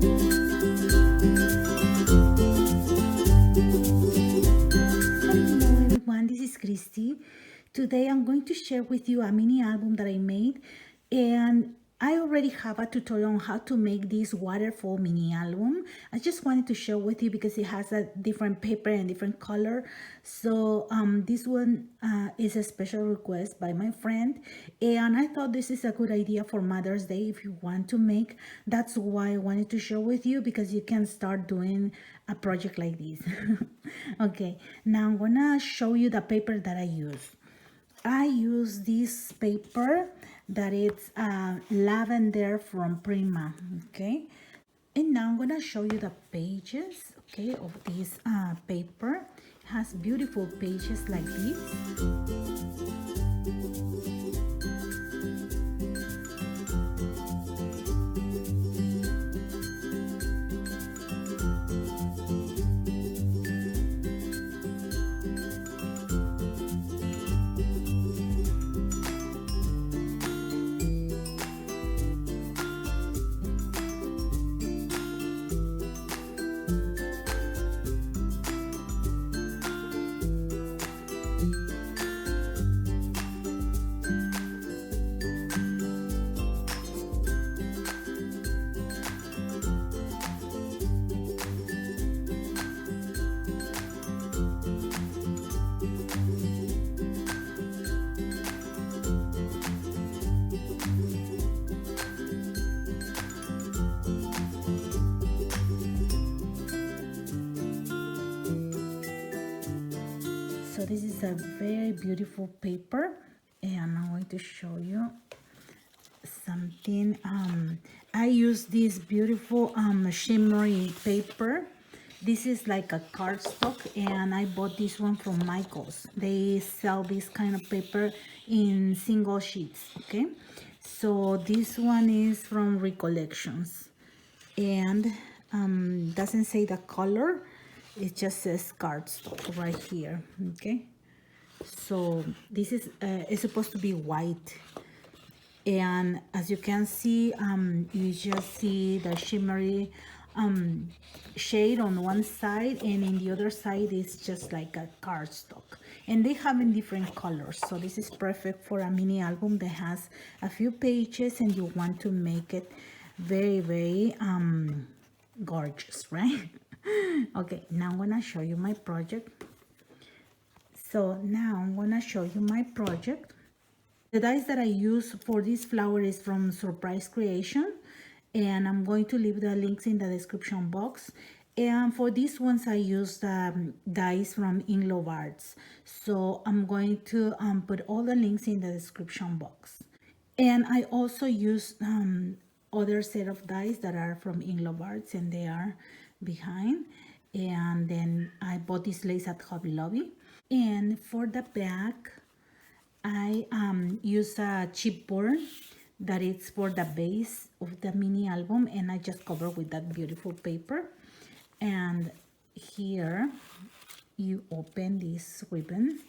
Everyone, this is Christy. Today I'm going to share with you a mini album that I made, and I already have a tutorial on how to make this waterfall mini album. I just wanted to share with you because it has a different paper and different color. So this one is a special request by my friend, and I thought this is a good idea for Mother's Day if you want to make. That's why I wanted to share with you, because you can start doing a project like this. Okay, now I'm gonna show you the paper that I use. I use this paper that it's lavender from Prima. Okay, and now I'm gonna show you the pages, okay, of this paper. It has beautiful pages like this. So this is a very beautiful paper, and I'm going to show you something. I use this beautiful shimmery paper. This is like a cardstock, and I bought this one from Michael's. They sell this kind of paper in single sheets. Okay, so this one is from Recollections, and doesn't say the color, it just says cardstock right here. Okay, so this is it's supposed to be white, and as you can see, you just see the shimmery shade on one side, and in the other side is just like a cardstock, and they have in different colors. So this is perfect for a mini album that has a few pages and you want to make it very gorgeous, right? Okay, now I'm gonna show you my project. So now I'm gonna show you my project. The dies that I use for this flower is from Surprise Creation, and I'm going to leave the links in the description box. And for these ones I used dies from Inglove Arts, so I'm going to put all the links in the description box. And I also use other set of dies that are from Inglove Arts, and they are behind. And then I bought this lace at Hobby Lobby. And for the back, I use a chipboard that is for the base of the mini album, and I just cover with that beautiful paper. And here you open this ribbon,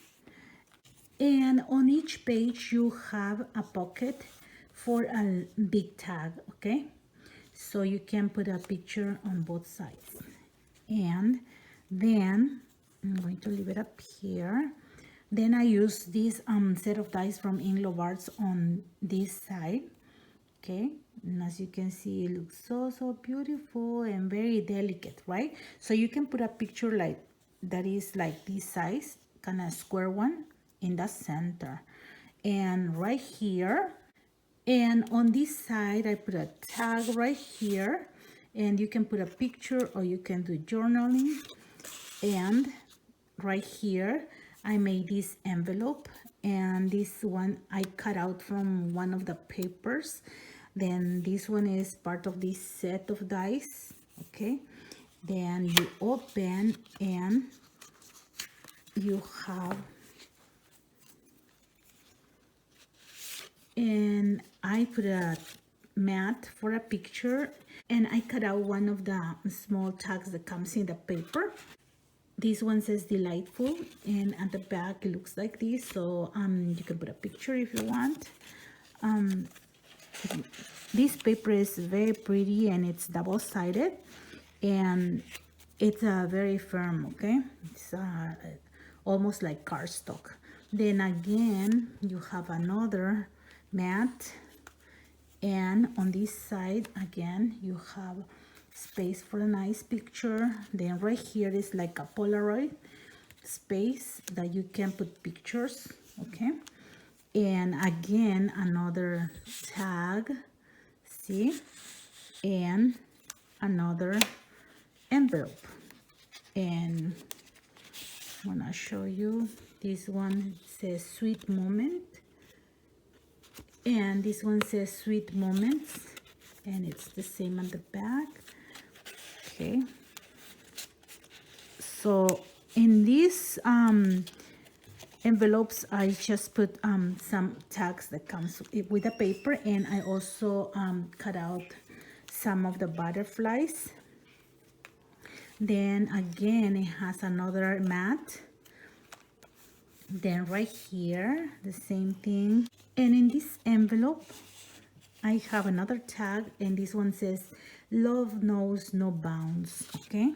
and on each page you have a pocket for a big tag. Okay, so you can put a picture on both sides. And then I'm going to leave it up here. Then I use this set of dies from Inglove Arts on this side. Okay, and as you can see, it looks so beautiful and very delicate, right? So you can put a picture like that is like this size, kind of square one, in the center. And right here, and on this side I put a tag right here, and you can put a picture or you can do journaling. And right here I made this envelope, and this one I cut out from one of the papers. Then this one is part of this set of dies. Okay, then you open and you have, and I put a mat for a picture, and I cut out one of the small tags that comes in the paper. This one says delightful, and at the back it looks like this. So you can put a picture if you want. This paper is very pretty and it's double-sided and it's very firm, okay? It's almost like cardstock. Then again, you have another mat, and on this side again you have space for a nice picture. Then right here is like a Polaroid space that you can put pictures, okay? And again, another tag, see, and another envelope. And I'm gonna show you this one. Says sweet moment, and this one says sweet moments, and it's the same on the back. Okay, so in these envelopes I just put some tags that comes with the paper, and I also cut out some of the butterflies. Then again, it has another mat. Then right here, the same thing. And in this envelope, I have another tag, and this one says, "Love knows no bounds," okay?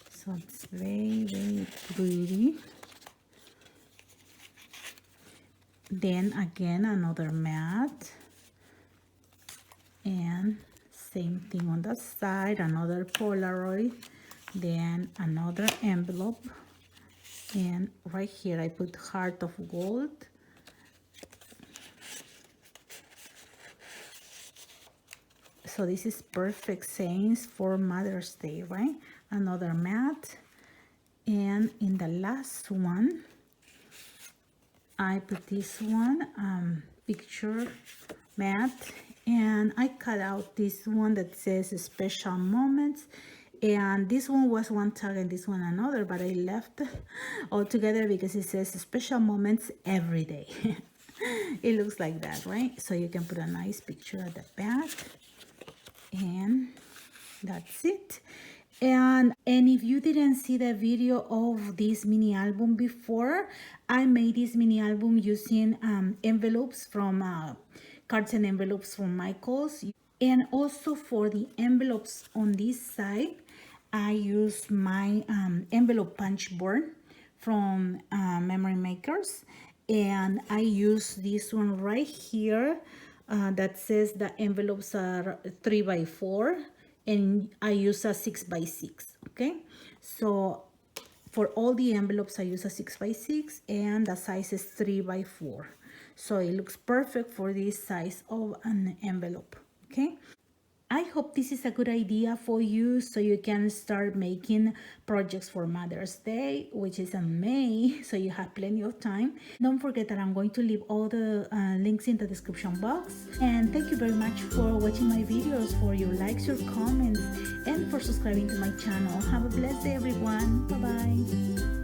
So it's very, very pretty. Then again, another mat. And same thing on that side, another Polaroid. Then another envelope. And right here, I put heart of gold. So this is perfect sayings for Mother's Day, right? Another mat. And in the last one, I put this one, picture mat. And I cut out this one that says special moments. And this one was one tag and this one another, but I left all together because it says special moments every day. It looks like that, right? So you can put a nice picture at the back, and that's it. And if you didn't see the video of this mini album before, I made this mini album using envelopes from cards and envelopes from Michaels. And also for the envelopes on this side, I use my envelope punch board from Memory Makers, and I use this one right here that says the envelopes are 3x4, and I use a 6x6, okay? So for all the envelopes, I use a 6x6, and the size is 3x4. So it looks perfect for this size of an envelope, okay? I hope this is a good idea for you, so you can start making projects for Mother's Day, which is in May, so you have plenty of time. Don't forget that I'm going to leave all the links in the description box. And thank you very much for watching my videos, for your likes, your comments, and for subscribing to my channel. Have a blessed day, everyone. Bye-bye.